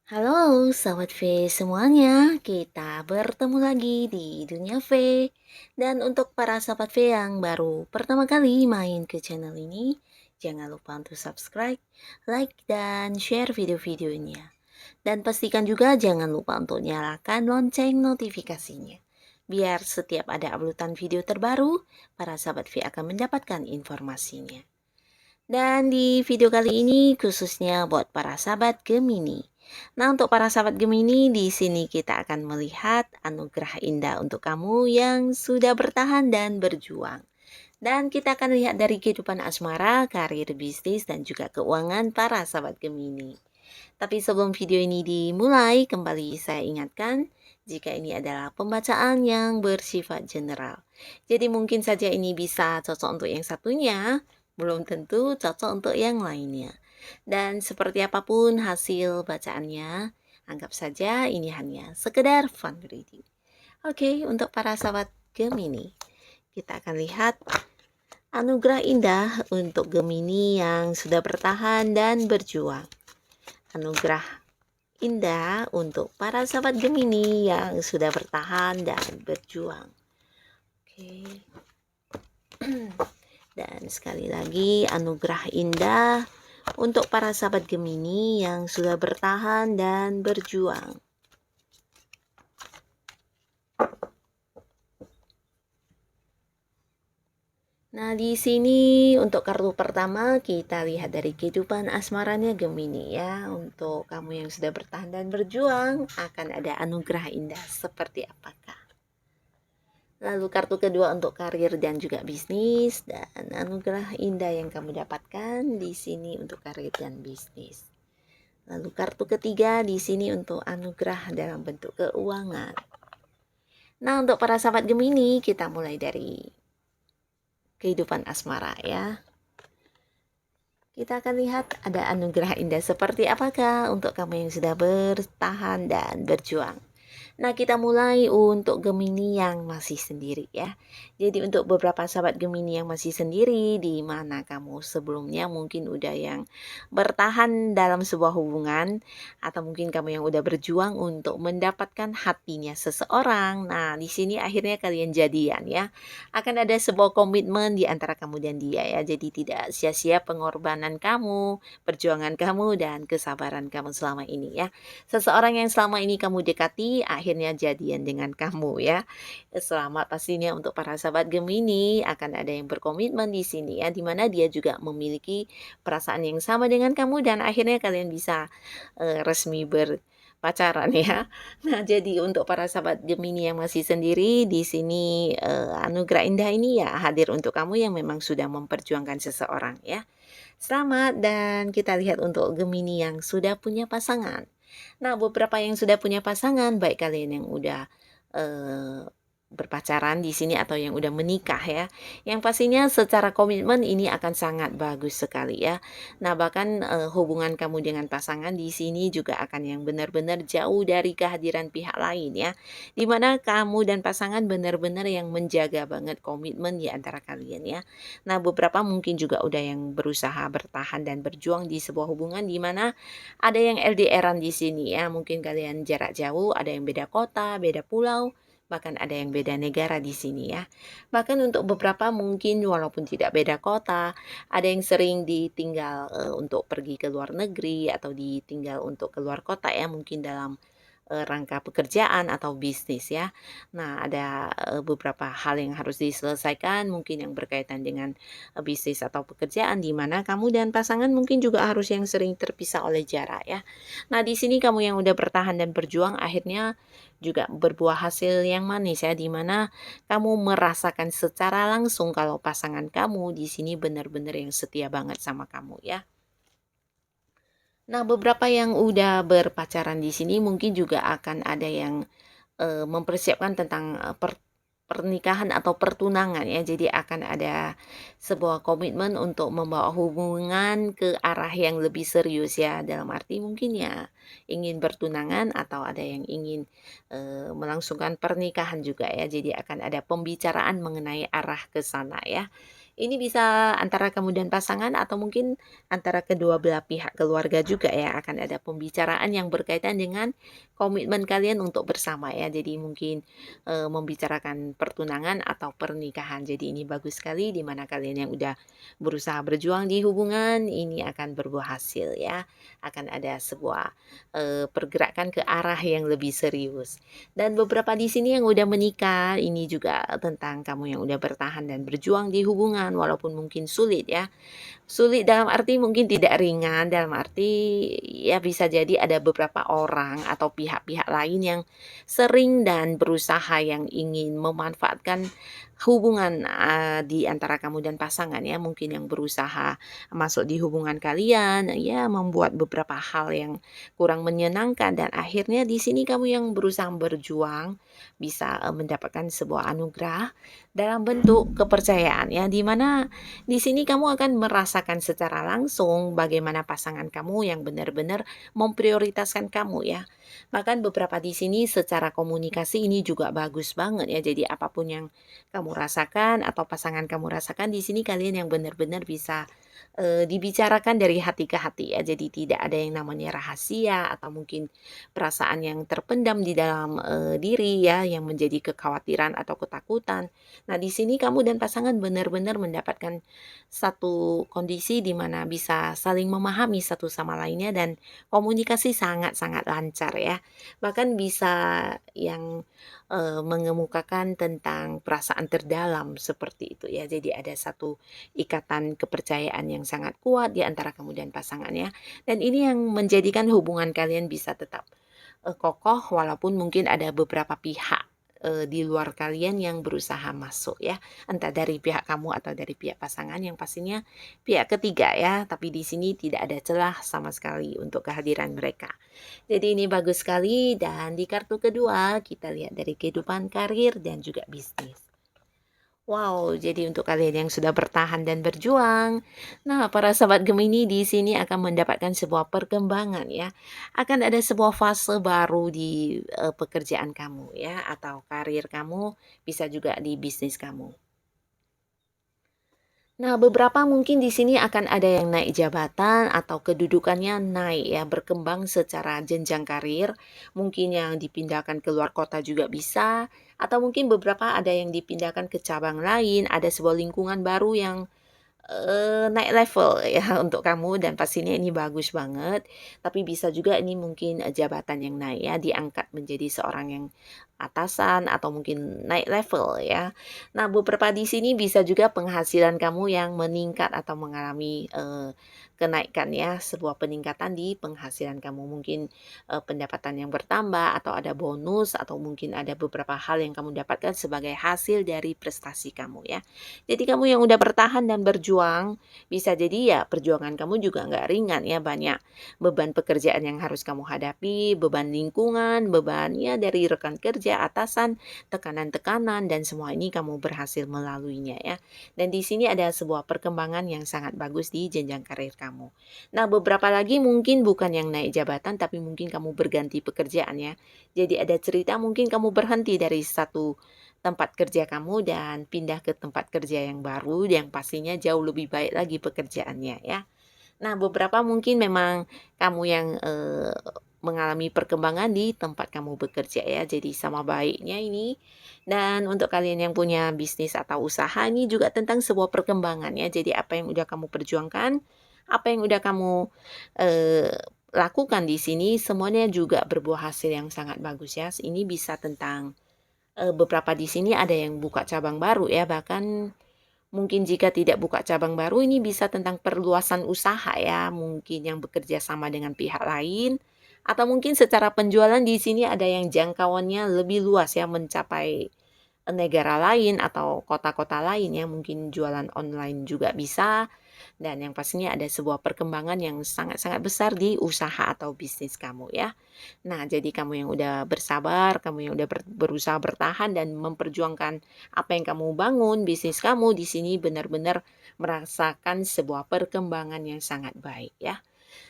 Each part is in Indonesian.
Halo, Sobat V semuanya. Kita bertemu lagi di Dunia V. Dan untuk para Sobat V yang baru pertama kali main ke channel ini, jangan lupa untuk subscribe, like, dan share video-videonya. Dan pastikan juga jangan lupa untuk nyalakan lonceng notifikasinya. Biar setiap ada uploadan video terbaru, para Sobat V akan mendapatkan informasinya. Dan di video kali ini khususnya buat para sahabat Gemini. Nah, untuk para sahabat Gemini, di sini kita akan melihat anugerah indah untuk kamu yang sudah bertahan dan berjuang. Dan kita akan lihat dari kehidupan asmara, karir, bisnis, dan juga keuangan para sahabat Gemini. Tapi sebelum video ini dimulai, kembali saya ingatkan, jika ini adalah pembacaan yang bersifat general. Jadi mungkin saja ini bisa cocok untuk yang satunya, belum tentu cocok untuk yang lainnya. Dan seperti apapun hasil bacaannya, anggap saja ini hanya sekedar fun reading. Oke, untuk para sahabat Gemini, kita akan lihat anugerah indah untuk Gemini yang sudah bertahan dan berjuang. Anugerah indah untuk para sahabat Gemini yang sudah bertahan dan berjuang. Oke. Dan sekali lagi anugerah indah untuk para sahabat Gemini yang sudah bertahan dan berjuang. Nah, di sini untuk kartu pertama kita lihat dari kehidupan asmaranya Gemini ya. Untuk kamu yang sudah bertahan dan berjuang akan ada anugerah indah seperti apakah? Lalu kartu kedua untuk karir dan juga bisnis, dan anugerah indah yang kamu dapatkan di sini untuk karir dan bisnis. Lalu kartu ketiga di sini untuk anugerah dalam bentuk keuangan. Nah, untuk para sahabat Gemini, kita mulai dari kehidupan asmara ya. Kita akan lihat ada anugerah indah seperti apakah untuk kamu yang sudah bertahan dan berjuang. Nah, kita mulai untuk Gemini yang masih sendiri ya. Jadi untuk beberapa sahabat Gemini yang masih sendiri, di mana kamu sebelumnya mungkin udah yang bertahan dalam sebuah hubungan, atau mungkin kamu yang udah berjuang untuk mendapatkan hatinya seseorang. Nah, di sini akhirnya kalian jadian ya. Akan ada sebuah komitmen di antara kamu dan dia ya. Jadi tidak sia-sia pengorbanan kamu, perjuangan kamu, dan kesabaran kamu selama ini ya. Seseorang yang selama ini kamu dekati akhirnya jadian dengan kamu ya. Selamat pastinya untuk para sahabat Gemini, akan ada yang berkomitmen di sini ya, dimana dia juga memiliki perasaan yang sama dengan kamu dan akhirnya kalian bisa resmi berpacaran ya. Nah, jadi untuk para sahabat Gemini yang masih sendiri di sini, anugerah indah ini ya hadir untuk kamu yang memang sudah memperjuangkan seseorang ya. Selamat, dan kita lihat untuk Gemini yang sudah punya pasangan. Nah, beberapa yang sudah punya pasangan, baik kalian yang udah eh, berpacaran di sini atau yang udah menikah ya. Yang pastinya secara komitmen ini akan sangat bagus sekali ya. Nah, bahkan hubungan kamu dengan pasangan di sini juga akan yang benar-benar jauh dari kehadiran pihak lain ya. Dimana kamu dan pasangan benar-benar yang menjaga banget komitmen di antara kalian ya. Nah, beberapa mungkin juga udah yang berusaha bertahan dan berjuang di sebuah hubungan di mana ada yang LDR-an di sini ya, mungkin kalian jarak jauh, ada yang beda kota, beda pulau, bahkan ada yang beda negara di sini ya. Bahkan untuk beberapa mungkin walaupun tidak beda kota, ada yang sering ditinggal untuk pergi ke luar negeri atau ditinggal untuk keluar kota ya, mungkin dalam rangka pekerjaan atau bisnis ya. Nah, ada beberapa hal yang harus diselesaikan mungkin yang berkaitan dengan bisnis atau pekerjaan di mana kamu dan pasangan mungkin juga harus yang sering terpisah oleh jarak ya. Nah, di sini kamu yang udah bertahan dan berjuang akhirnya juga berbuah hasil yang manis ya, di mana kamu merasakan secara langsung kalau pasangan kamu di sini benar-benar yang setia banget sama kamu ya. Nah, beberapa yang udah berpacaran di sini mungkin juga akan ada yang mempersiapkan tentang pernikahan atau pertunangan ya. Jadi akan ada sebuah komitmen untuk membawa hubungan ke arah yang lebih serius ya. Dalam arti mungkin ya ingin bertunangan atau ada yang ingin melangsungkan pernikahan juga ya. Jadi akan ada pembicaraan mengenai arah ke sana ya. Ini bisa antara kamu dan pasangan atau mungkin antara kedua belah pihak keluarga juga ya, akan ada pembicaraan yang berkaitan dengan komitmen kalian untuk bersama ya. Jadi mungkin, membicarakan pertunangan atau pernikahan. Jadi ini bagus sekali di mana kalian yang udah berusaha berjuang di hubungan, ini akan berbuah hasil ya. Akan ada sebuah, pergerakan ke arah yang lebih serius. Dan beberapa di sini yang udah menikah, ini juga tentang kamu yang udah bertahan dan berjuang di hubungan walaupun mungkin sulit ya. Sulit dalam arti mungkin tidak ringan, dalam arti ya bisa jadi ada beberapa orang atau pihak-pihak lain yang sering dan berusaha yang ingin memanfaatkan hubungan, di antara kamu dan pasangan ya, mungkin yang berusaha masuk di hubungan kalian, ya membuat beberapa hal yang kurang menyenangkan dan akhirnya di sini kamu yang berusaha berjuang bisa, mendapatkan sebuah anugerah dalam bentuk kepercayaan ya, di mana di sini kamu akan merasakan secara langsung bagaimana pasangan kamu yang benar-benar memprioritaskan kamu ya. Bahkan beberapa di sini secara komunikasi ini juga bagus banget ya. Jadi apapun yang kamu rasakan atau pasangan kamu rasakan di sini kalian yang benar-benar bisa dibicarakan dari hati ke hati ya. Jadi tidak ada yang namanya rahasia atau mungkin perasaan yang terpendam di dalam diri ya yang menjadi kekhawatiran atau ketakutan. Nah, di sini kamu dan pasangan benar-benar mendapatkan satu kondisi di mana bisa saling memahami satu sama lainnya dan komunikasi sangat-sangat lancar ya. Bahkan bisa yang mengemukakan tentang perasaan terdalam seperti itu ya. Jadi ada satu ikatan kepercayaan yang sangat kuat di antara kamu dan pasangannya. Dan ini yang menjadikan hubungan kalian bisa tetap kokoh walaupun mungkin ada beberapa pihak di luar kalian yang berusaha masuk ya. Entah dari pihak kamu atau dari pihak pasangan yang pastinya pihak ketiga ya. Tapi di sini tidak ada celah sama sekali untuk kehadiran mereka. Jadi ini bagus sekali dan di kartu kedua kita lihat dari kehidupan karir dan juga bisnis. Wow, jadi untuk kalian yang sudah bertahan dan berjuang, nah para sahabat Gemini di sini akan mendapatkan sebuah perkembangan ya. Akan ada sebuah fase baru di pekerjaan kamu ya atau karir kamu, bisa juga di bisnis kamu. Nah, beberapa mungkin di sini akan ada yang naik jabatan atau kedudukannya naik ya, berkembang secara jenjang karir. Mungkin yang dipindahkan ke luar kota juga bisa, atau mungkin beberapa ada yang dipindahkan ke cabang lain, ada sebuah lingkungan baru yang naik level ya untuk kamu dan pastinya ini bagus banget. Tapi bisa juga ini mungkin, jabatan yang naik ya, diangkat menjadi seorang yang atasan atau mungkin naik level ya. Nah, beberapa di sini bisa juga penghasilan kamu yang meningkat atau mengalami, kenaikan ya, sebuah peningkatan di penghasilan kamu. Mungkin, pendapatan yang bertambah atau ada bonus atau mungkin ada beberapa hal yang kamu dapatkan sebagai hasil dari prestasi kamu ya. Jadi kamu yang udah bertahan dan berjuang, bisa jadi ya perjuangan kamu juga nggak ringan ya, banyak beban pekerjaan yang harus kamu hadapi, beban lingkungan, beban ya dari rekan kerja, atasan, tekanan-tekanan dan semua ini kamu berhasil melaluinya ya. Dan di sini ada sebuah perkembangan yang sangat bagus di jenjang karir kamu. Nah, beberapa lagi mungkin bukan yang naik jabatan tapi mungkin kamu berganti pekerjaan ya. Jadi ada cerita mungkin kamu berhenti dari satu tempat kerja kamu dan pindah ke tempat kerja yang baru yang pastinya jauh lebih baik lagi pekerjaannya ya. Nah, beberapa mungkin memang kamu yang mengalami perkembangan di tempat kamu bekerja ya. Jadi sama baiknya ini. Dan untuk kalian yang punya bisnis atau usaha ini juga tentang sebuah perkembangan ya. Jadi apa yang udah kamu perjuangkan, apa yang udah kamu eh, lakukan di sini semuanya juga berbuah hasil yang sangat bagus ya. Ini bisa tentang beberapa di sini ada yang buka cabang baru ya, bahkan mungkin jika tidak buka cabang baru ini bisa tentang perluasan usaha ya, mungkin yang bekerja sama dengan pihak lain atau mungkin secara penjualan di sini ada yang jangkauannya lebih luas ya, mencapai negara lain atau kota-kota lain ya, mungkin jualan online juga bisa. Dan yang pastinya ada sebuah perkembangan yang sangat-sangat besar di usaha atau bisnis kamu ya. Nah, jadi kamu yang udah bersabar, kamu yang udah berusaha bertahan dan memperjuangkan apa yang kamu bangun, bisnis kamu di sini benar-benar merasakan sebuah perkembangan yang sangat baik ya.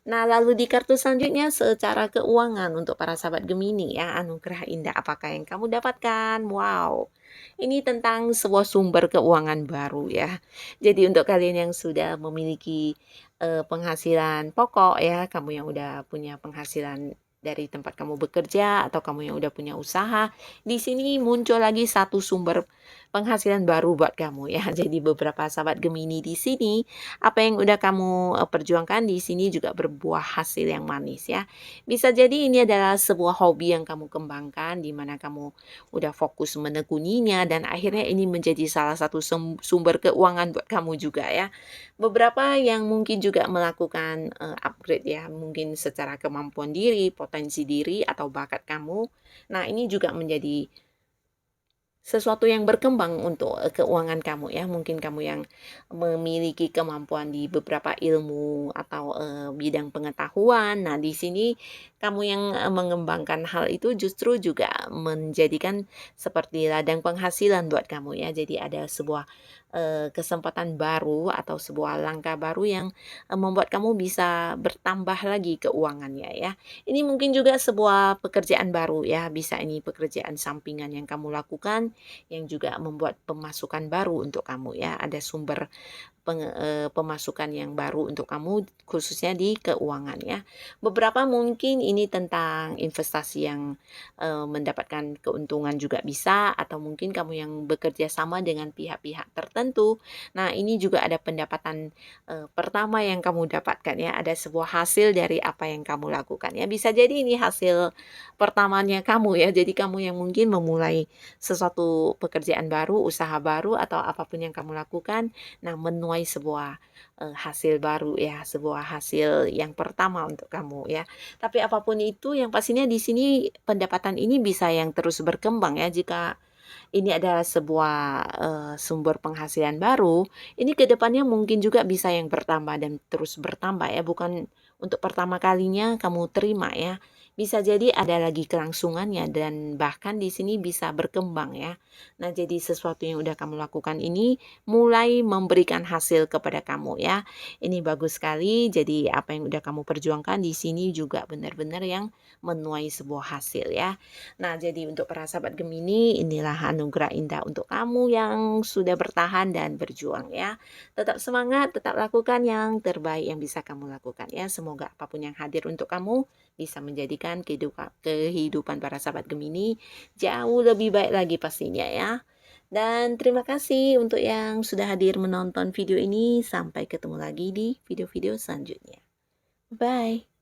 Nah, lalu di kartu selanjutnya secara keuangan untuk para sahabat Gemini ya, anugerah indah apakah yang kamu dapatkan? Wow, ini tentang sebuah sumber keuangan baru ya. Jadi untuk kalian yang sudah memiliki penghasilan pokok ya, kamu yang udah punya penghasilan dari tempat kamu bekerja atau kamu yang udah punya usaha, di sini muncul lagi satu sumber penghasilan baru buat kamu ya. Jadi beberapa sahabat Gemini di sini apa yang udah kamu perjuangkan di sini juga berbuah hasil yang manis ya. Bisa jadi ini adalah sebuah hobi yang kamu kembangkan di mana kamu udah fokus menekuninya dan akhirnya ini menjadi salah satu sumber keuangan buat kamu juga ya. Beberapa yang mungkin juga melakukan upgrade ya, mungkin secara kemampuan diri, potensi diri atau bakat kamu. Nah, ini juga menjadi sesuatu yang berkembang untuk keuangan kamu ya. Mungkin kamu yang memiliki kemampuan di beberapa ilmu atau bidang pengetahuan. Nah, di sini kamu yang mengembangkan hal itu justru juga menjadikan seperti ladang penghasilan buat kamu ya. Jadi ada sebuah kesempatan baru atau sebuah langkah baru yang membuat kamu bisa bertambah lagi keuangannya ya. Ini mungkin juga sebuah pekerjaan baru ya, bisa ini pekerjaan sampingan yang kamu lakukan yang juga membuat pemasukan baru untuk kamu ya. Ada sumber pemasukan yang baru untuk kamu khususnya di keuangan ya. Beberapa mungkin ini tentang investasi yang mendapatkan keuntungan juga bisa atau mungkin kamu yang bekerja sama dengan pihak-pihak tertentu. Nah, ini juga ada pendapatan pertama yang kamu dapatkan ya, ada sebuah hasil dari apa yang kamu lakukan ya. Bisa jadi ini hasil pertamanya kamu ya. Jadi kamu yang mungkin memulai sesuatu pekerjaan baru, usaha baru atau apapun yang kamu lakukan. Nah, menuai sebuah hasil baru ya, sebuah hasil yang pertama untuk kamu ya. Tapi apapun itu yang pastinya di sini pendapatan ini bisa yang terus berkembang ya jika ini adalah sebuah sumber penghasilan baru, ini ke depannya mungkin juga bisa yang bertambah dan terus bertambah ya, bukan untuk pertama kalinya kamu terima ya. Bisa jadi ada lagi kelangsungannya dan bahkan di sini bisa berkembang ya. Nah, jadi sesuatu yang udah kamu lakukan ini mulai memberikan hasil kepada kamu ya. Ini bagus sekali. Jadi apa yang udah kamu perjuangkan di sini juga benar-benar yang menuai sebuah hasil ya. Nah, jadi untuk para sahabat Gemini, inilah anugerah indah untuk kamu yang sudah bertahan dan berjuang ya. Tetap semangat, tetap lakukan yang terbaik yang bisa kamu lakukan ya. Semoga apapun yang hadir untuk kamu bisa menjadikan kehidupan para sahabat Gemini jauh lebih baik lagi pastinya ya. Dan terima kasih untuk yang sudah hadir menonton video ini. Sampai ketemu lagi di video-video selanjutnya. Bye.